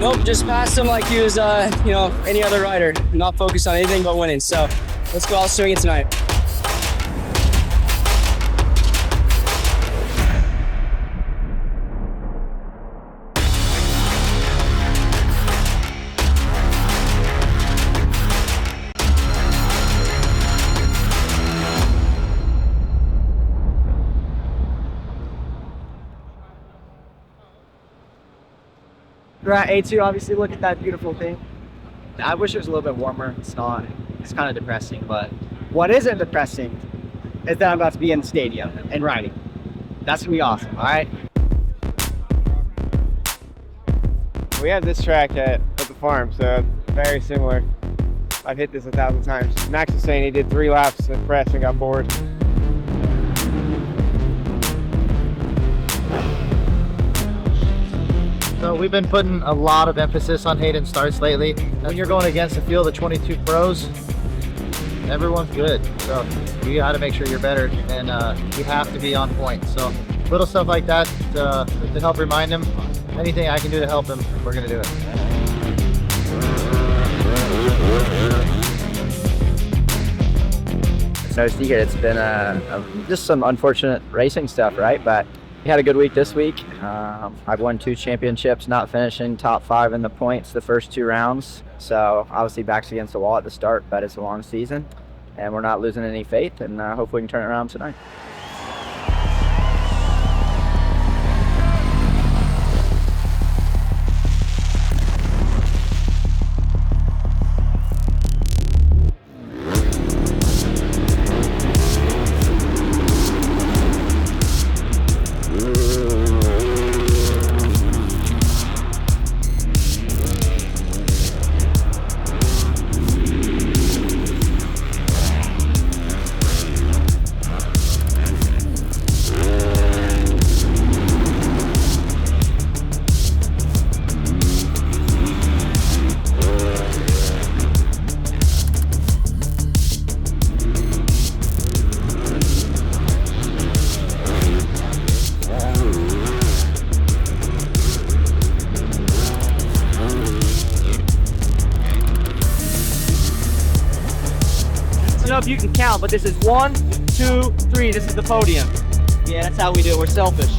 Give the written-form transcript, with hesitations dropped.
Nope, just passed him like he was, any other rider. Not focused on anything but winning. So let's go out swinging tonight. We're at A2, obviously. Look at that beautiful thing. I wish it was a little bit warmer. It's not. It's kind of depressing, but what isn't depressing is that I'm about to be in the stadium and riding. That's gonna be awesome, all right? We have this track at the farm, so very similar. I've hit this 1,000 times. Max was saying he did 3 laps at press and got bored. So we've been putting a lot of emphasis on Haiden starts lately. When you're going against a field of 22 pros, everyone's good. So you got to make sure you're better, and you have to be on point. So little stuff like that to help remind him. Anything I can do to help him, we're going to do it. No secret, it's been just some unfortunate racing stuff, right? But we had a good week this week. I've won 2 championships, not finishing top 5 in the points the first 2 rounds. So obviously backs against the wall at the start, but it's a long season and we're not losing any faith, and hopefully we can turn it around tonight. I don't know if you can count, but this is 1, 2, 3. This is the podium. Yeah, that's how we do it. We're selfish.